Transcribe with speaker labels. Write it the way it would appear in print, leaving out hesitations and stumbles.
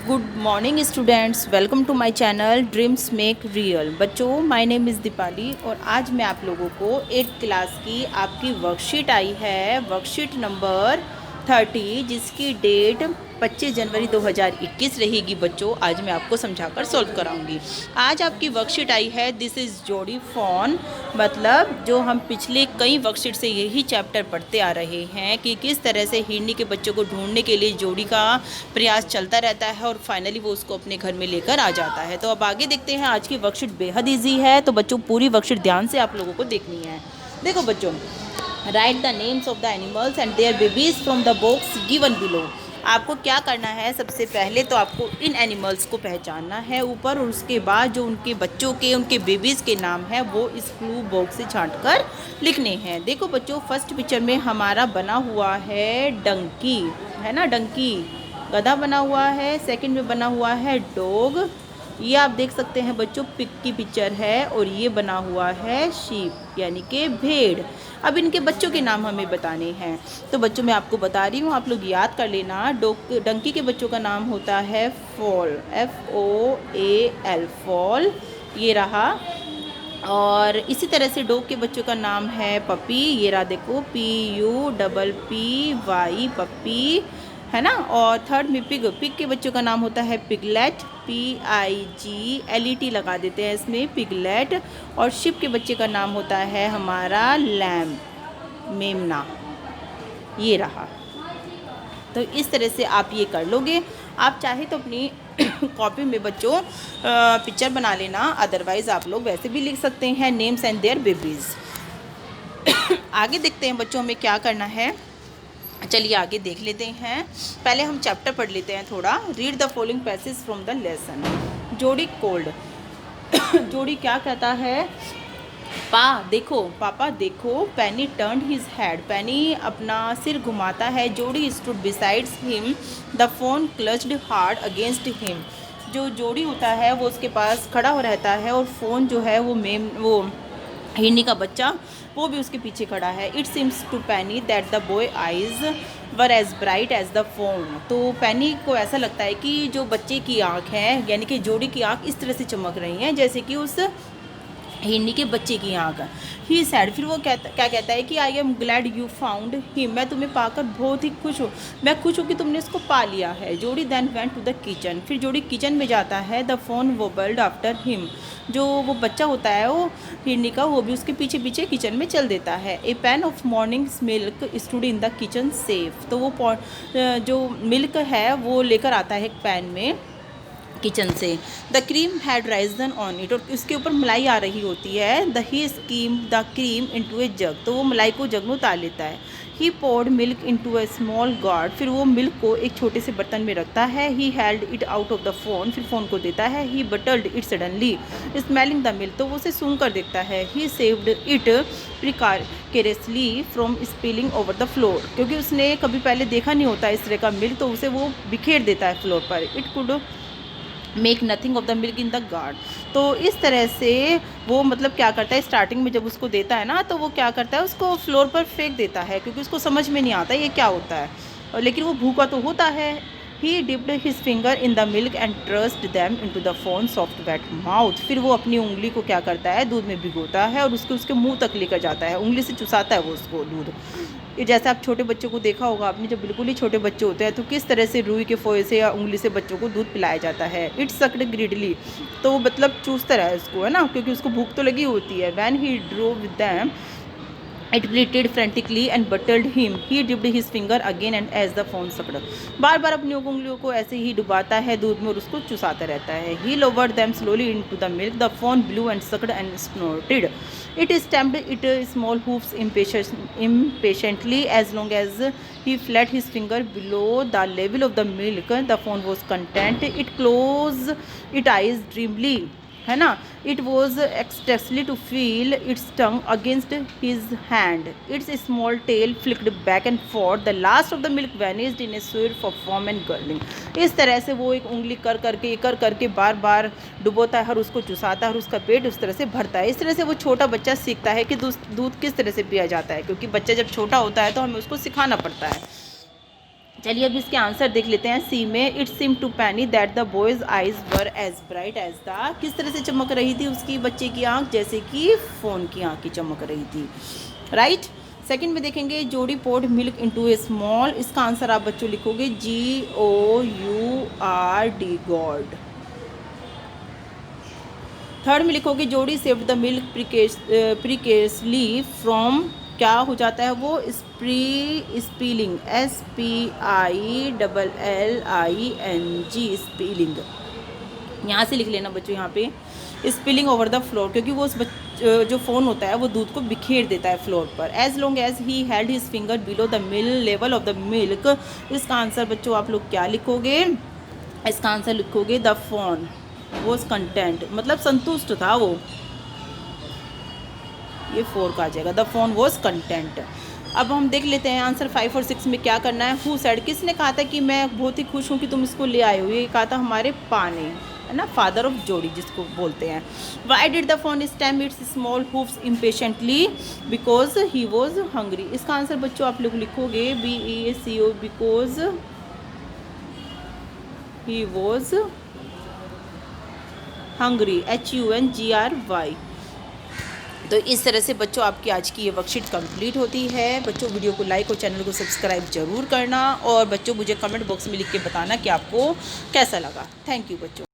Speaker 1: Good morning students, welcome to my channel dreams make real. बच्चों, my name is Deepali और आज मैं आप लोगों को 8th क्लास की आपकी वर्कशीट आई है, वर्कशीट नंबर 30, जिसकी डेट 25 जनवरी 2021 रहेगी। बच्चों, आज मैं आपको समझाकर सॉल्व कराऊंगी। आज आपकी वर्कशीट आई है, दिस इज़ जोड़ी फोन, मतलब जो हम पिछले कई वर्कशीट से यही चैप्टर पढ़ते आ रहे हैं कि किस तरह से हिरनी के बच्चों को ढूंढने के लिए जोड़ी का प्रयास चलता रहता है और फाइनली वो उसको अपने घर में लेकर आ जाता है। तो अब आगे देखते हैं। आज की वर्कशीट बेहद ईजी है, तो बच्चों पूरी वर्कशीट ध्यान से आप लोगों को देखनी है। देखो बच्चों, right the names of the animals and there babies from the box given below. आपको क्या करना है, सबसे पहले तो आपको इन एनिमल्स को पहचानना है ऊपर, और उसके बाद जो उनके बच्चों के, उनके बेबीज़ के नाम है वो इस ब्लू बॉक्स से छांट कर लिखने हैं। देखो बच्चों, फर्स्ट पिक्चर में हमारा बना हुआ है डंकी, है ना, डंकी गधा बना हुआ है। सेकंड में बना हुआ है डॉग, ये आप देख सकते हैं बच्चों, पिग की पिक्चर है। और ये बना हुआ है शीप, यानी कि भेड़। अब इनके बच्चों के नाम हमें बताने हैं, तो बच्चों मैं आपको बता रही हूँ, आप लोग याद कर लेना। डंकी के बच्चों का नाम होता है फॉल, FOAL, फॉल, ये रहा। और इसी तरह से डॉग के बच्चों का नाम है पपी, ये रहा देखो, PUPPY, पप्पी, है ना। और थर्ड में पिग, पिग के बच्चों का नाम होता है पिगलेट, PIGLET लगा देते हैं इसमें, पिगलेट। और शिप के बच्चे का नाम होता है हमारा लैम, मेमना, ये रहा। तो इस तरह से आप ये कर लोगे। आप चाहे तो अपनी कॉपी में बच्चों पिक्चर बना लेना, अदरवाइज़ आप लोग वैसे भी लिख सकते हैं नेम्स एंड देयर बेबीज़। आगे देखते हैं बच्चों, हमें क्या करना है। चलिए आगे देख लेते हैं। पहले हम चैप्टर पढ़ लेते हैं थोड़ा। Read the following passage from the lesson. जोड़ी कोल्ड। जोड़ी क्या कहता है, देखो पापा देखो। पैनी टर्न्ड हिज हेड, पैनी अपना सिर घुमाता है। Jody stood besides him, the fawn clutched hard against him. जो जोड़ी होता है वो उसके पास खड़ा हो रहता है, और फ़ोन जो है वो हिरनी का बच्चा वो भी उसके पीछे खड़ा है। It seems to Penny that the boy eyes were as bright as the fawn. तो पैनी को ऐसा लगता है कि जो बच्चे की आँख है, यानी कि जोड़ी की आँख इस तरह से चमक रही हैं जैसे कि उस हिरनी के बच्चे की आँख। ही सैड, फिर वो क्या कहता है कि I am glad you found him, मैं तुम्हें पाकर बहुत ही खुश हूँ, मैं खुश हूँ कि तुमने इसको पा लिया है। Jody then went to the kitchen, फिर जोड़ी किचन में जाता है। The fawn wobbled after him, जो वो बच्चा होता है वो हिरनी का, वो भी उसके पीछे पीछे किचन में चल देता है। A pan of morning's milk stood in the kitchen safe, तो वो जो मिल्क है वो लेकर आता है एक पैन में किचन से। The cream had risen on it, और उसके ऊपर मलाई आ रही होती है। The he skim the cream into a jug, तो वो मलाई को जग में उतार लेता है। He poured milk into a small gourd, फिर वो मिल्क को एक छोटे से बर्तन में रखता है। He held it out of the fawn, फिर फ़ोन को देता है। He butted it suddenly smelling the milk, तो वो उसे सूंघ कर देखता है। He saved it precautiously from spilling over the floor, क्योंकि उसने कभी पहले देखा नहीं होता इस तरह का मिल्क, तो उसे वो बिखेर देता है फ्लोर पर। It could make nothing of the milk in the guard, तो इस तरह से वो मतलब क्या करता है, स्टार्टिंग में जब उसको देता है ना, तो वो क्या करता है, उसको फ्लोर पर फेंक देता है, क्योंकि उसको समझ में नहीं आता ये क्या होता है, और लेकिन वो भूखा तो होता है। He dipped his finger in the milk and thrust them into the fawn soft wet mouth, फिर वो अपनी उंगली को क्या करता है, दूध में भिगोता है और उसके उसके मुंह तक लेकर जाता है, उंगली से चुसाता है वो उसको दूध। ये जैसे आप छोटे बच्चों को देखा होगा आपने, जब बिल्कुल ही छोटे बच्चे होते हैं तो किस तरह से रुई के फोए से या उंगली से बच्चों को दूध पिलाया जाता है। इट सक्ड ग्रीडली, तो वो मतलब चूसता रहा है उसको, है ना, क्योंकि उसको भूख तो लगी होती है। When he drew with them it bleated frantically and buttled him. He dipped his finger again and as the phone sucked. बार बार अपनी उंगलियों को ऐसे ही डुबाता है दूध में और उसको चुसाता रहता है। He lowered them slowly into the milk. The fawn blew and sucked and snorted. It stamped its small hoofs impatiently as long as he flat his finger below the level of the milk. The fawn was content. It closed its eyes dreamily, है ना। It was ecstasy to feel its tongue against his hand, its small tail flicked back and forth, the last of the milk vanished in a swirl for foam and gurgling. इस तरह से वो एक उंगली कर करके बार बार डुबोता है और उसको चुसाता है और उसका पेट उस तरह से भरता है। इस तरह से वो छोटा बच्चा सीखता है कि दूध किस तरह से पिया जाता है, क्योंकि बच्चा जब छोटा होता है तो हमें उसको सिखाना पड़ता है। चलिए अब इसके आंसर देख लेते हैं। सी में, it seem to Penny that the boy's eyes were as bright as the, किस तरह से चमक रही थी उसकी बच्चे की आंख, जैसे कि फ़ोन की आंख की चमक रही थी, राइट। सेकंड में देखेंगे, जोड़ी poured milk into a small, इसका आंसर आप बच्चों लिखोगे GOURD, गॉड। थर्ड में लिखोगे, जोड़ी सेव्ड द मिल्क प्रिकेसली फ्रॉम, क्या हो जाता है वो, स्पीलिंग, SPILLING, स्पीलिंग। यहाँ से लिख लेना बच्चों, यहाँ पे स्पिलिंग ओवर द फ्लोर, क्योंकि वो जो फ़ोन होता है वो दूध को बिखेर देता है फ्लोर पर। As long as he held his finger below the level of the milk, इसका आंसर बच्चों आप लोग क्या लिखोगे, इसका आंसर लिखोगे द फोन वॉज कंटेंट, मतलब संतुष्ट था वो, ये 4 का आ जाएगा, द फोन वॉज कंटेंट। अब हम देख लेते हैं आंसर 5 और 6 में क्या करना है। हु सेड, किसने कहा था कि मैं बहुत ही खुश हूँ कि तुम इसको ले आए हो, ये कहा था हमारे पा ने, है ना, फादर ऑफ जोड़ी जिसको बोलते हैं। Why did the phone stamp it's small hoofs impatiently, because he was hungry, इसका आंसर बच्चों आप लोग लिखोगे BEACO, because he was hungry, HUNGRY। तो इस तरह से बच्चों आपकी आज की ये वर्कशीट कंप्लीट होती है। बच्चों वीडियो को लाइक और चैनल को सब्सक्राइब जरूर करना, और बच्चों मुझे कमेंट बॉक्स में लिख के बताना कि आपको कैसा लगा। थैंक यू बच्चों।